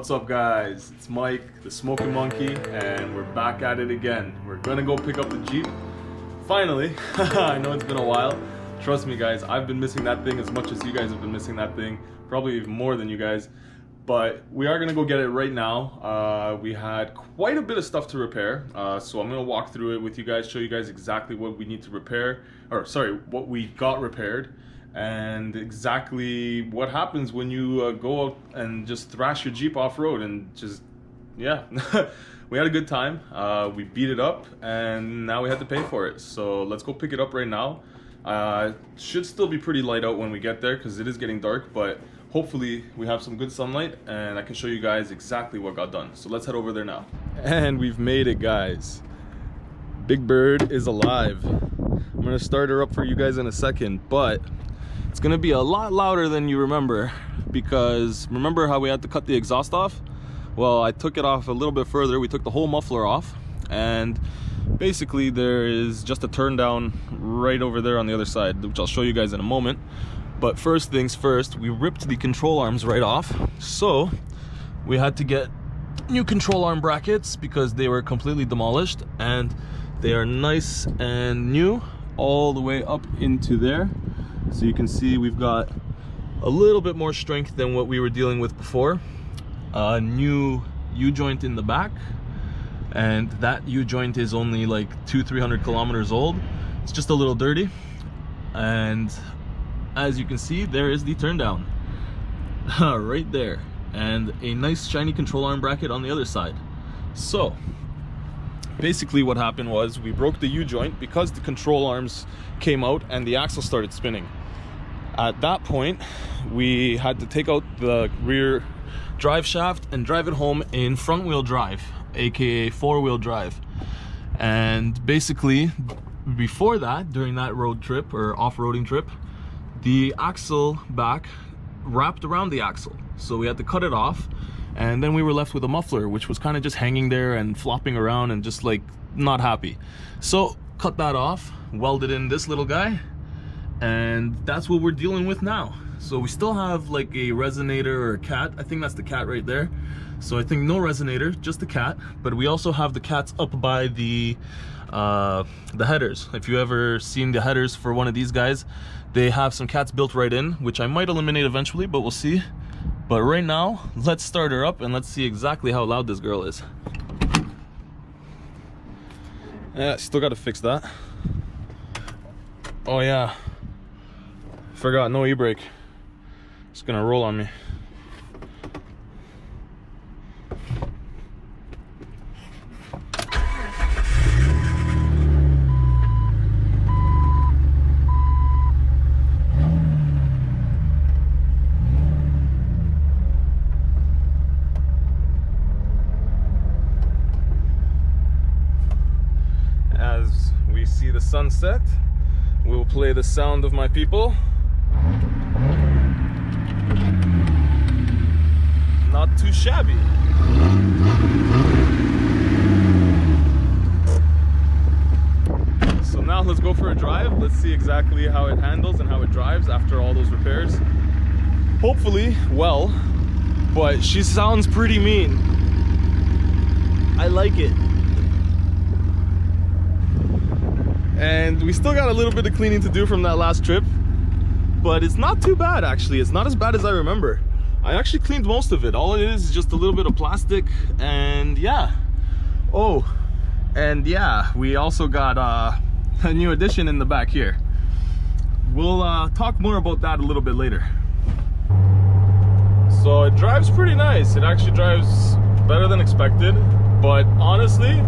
What's up guys, it's Mike, the Smokin Monkey, and we're back at it again. We're gonna go pick up the Jeep. Finally. I know it's been a while. Trust me guys, I've been missing that thing as much as you guys have been missing that thing. Probably even more than you guys. But we are gonna go get it right now. We had quite a bit of stuff to repair. So I'm gonna walk through it with you guys, show you guys exactly what we need to repair. Or sorry, what we got repaired. And exactly what happens when you go out and just thrash your Jeep off-road and just, yeah. We had a good time. We beat it up and now we had to pay for it. So let's go pick it up right now. Should still be pretty light out when we get there because it is getting dark, but hopefully we have some good sunlight and I can show you guys exactly what got done. So let's head over there now. And we've made it, guys. Big Bird is alive. I'm gonna start her up for you guys in a second, but it's gonna be a lot louder than you remember, because remember how we had to cut the exhaust off? Well, I took it off a little bit further. We took the whole muffler off, and basically there is just a turn down right over there on the other side, which I'll show you guys in a moment. But first things first, we ripped the control arms right off, so we had to get new control arm brackets because they were completely demolished, and they are nice and new all the way up into there. So you can see we've got a little bit more strength than what we were dealing with before. A new U-joint in the back, and that U-joint is only like 200-300 kilometers old. It's just a little dirty, and as you can see, there is the turn down right there, and a nice shiny control arm bracket on the other side. So basically what happened was we broke the U-joint because the control arms came out and the axle started spinning. At that point, we had to take out the rear drive shaft and drive it home in front wheel drive, aka 4-wheel drive. And basically, before that, during that road trip or off-roading trip, the axle back wrapped around the axle. So we had to cut it off, and then we were left with a muffler, which was kind of just hanging there and flopping around and just like not happy. So cut that off, welded in this little guy, and that's what we're dealing with now. So we still have like a resonator or a cat. I think that's the cat right there. So I think no resonator, just the cat. But we also have the cats up by the headers. If you ever seen the headers for one of these guys, they have some cats built right in, which I might eliminate eventually, but we'll see. But right now, let's start her up and let's see exactly how loud this girl is. Yeah, still got to fix that. Oh yeah, forgot, no e-brake. It's gonna roll on me. As we see the sunset, we'll play the sound of my people. Not too shabby. So now let's go for a drive. Let's see exactly how it handles and how it drives after all those repairs. Hopefully well, but she sounds pretty mean. I like it. And we still got a little bit of cleaning to do from that last trip, but it's not too bad actually. It's not as bad as I remember. I actually cleaned most of it. All it is just a little bit of plastic, and yeah. Oh, and yeah, we also got a new addition in the back here. We'll talk more about that a little bit later. So it drives pretty nice. It actually drives better than expected, but honestly,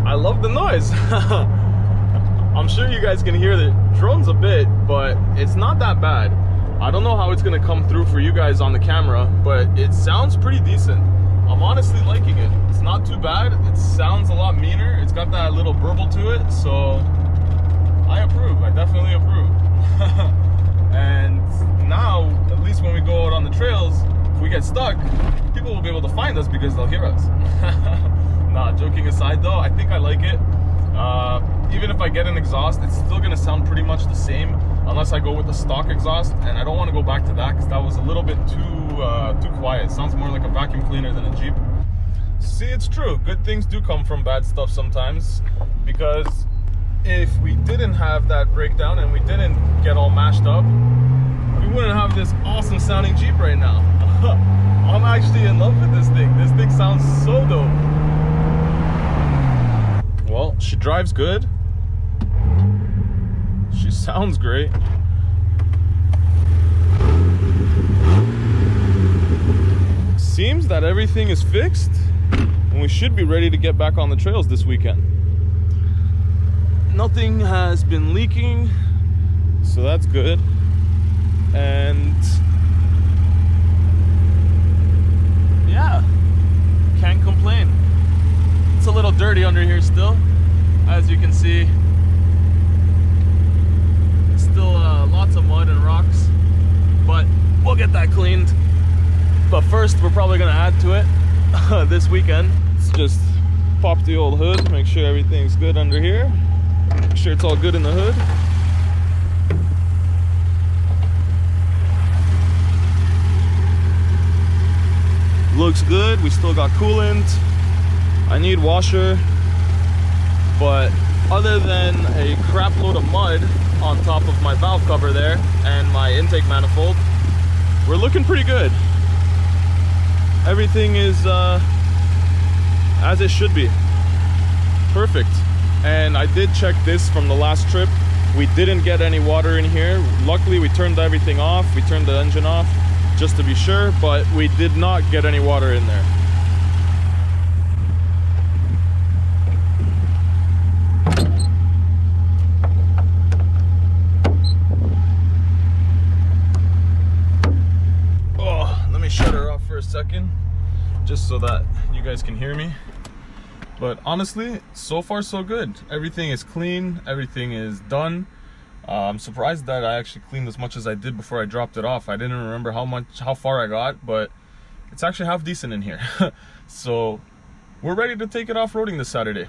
I love the noise. I'm sure you guys can hear the drones a bit, but it's not that bad. I don't know how it's gonna come through for you guys on the camera, but it sounds pretty decent. I'm honestly liking it. It's not too bad. It sounds a lot meaner. It's got that little burble to it, so I approve. I definitely approve. And now, at least when we go out on the trails, if we get stuck, people will be able to find us because they'll hear us. Nah, joking aside though, I think I like it. Even if I get an exhaust, it's still gonna sound pretty much the same. unless I go with the stock exhaust, and I don't want to go back to that because that was a little bit too quiet. It sounds more like a vacuum cleaner than a Jeep. See, it's true. Good things do come from bad stuff sometimes, because if we didn't have that breakdown and we didn't get all mashed up, we wouldn't have this awesome sounding Jeep right now. I'm actually in love with this thing. This thing sounds so dope. Well, she drives good. She sounds great. Seems that everything is fixed, and we should be ready to get back on the trails this weekend. Nothing has been leaking, so that's good. And yeah, can't complain. It's a little dirty under here still, as you can see. Still lots of mud and rocks, but we'll get that cleaned. But first, we're probably gonna add to it this weekend. Let's just pop the old hood, make sure everything's good under here. Make sure it's all good in the hood. Looks good. We still got coolant. I need washer, but other than a crap load of mud on top of my valve cover there and my intake manifold, we're looking pretty good. Everything is as it should be. Perfect. And I did check this from the last trip. We didn't get any water in here. Luckily, we turned everything off. We turned the engine off just to be sure, but we did not get any water in there. Shut her off for a second just so that you guys can hear me. But honestly, so far so good. Everything is clean, everything is done. I'm surprised that I actually cleaned as much as I did before I dropped it off. I didn't remember how far I got, but it's actually half decent in here. So we're ready to take it off-roading this Saturday,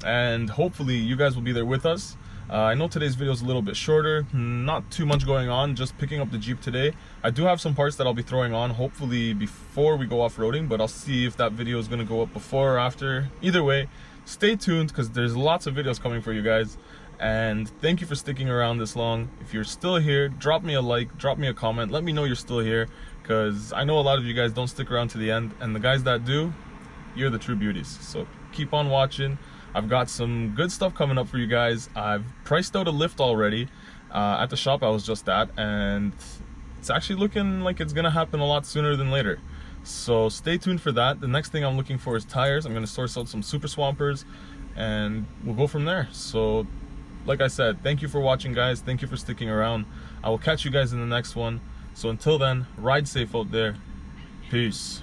and hopefully you guys will be there with us. I know today's video is a little bit shorter, not too much going on, just picking up the Jeep today. I do have some parts that I'll be throwing on, hopefully before we go off-roading, but I'll see if that video is going to go up before or after. Either way, stay tuned because there's lots of videos coming for you guys. And thank you for sticking around this long. If you're still here, drop me a like, drop me a comment, let me know you're still here, because I know a lot of you guys don't stick around to the end, and the guys that do, you're the true beauties. So keep on watching. I've got some good stuff coming up for you guys. I've priced out a lift already at the shop I was just at, and it's actually looking like it's gonna happen a lot sooner than later. So stay tuned for that. The next thing I'm looking for is tires. I'm gonna source out some super swampers, and we'll go from there. So like I said, thank you for watching, guys. Thank you for sticking around. I will catch you guys in the next one. So until then, ride safe out there. Peace.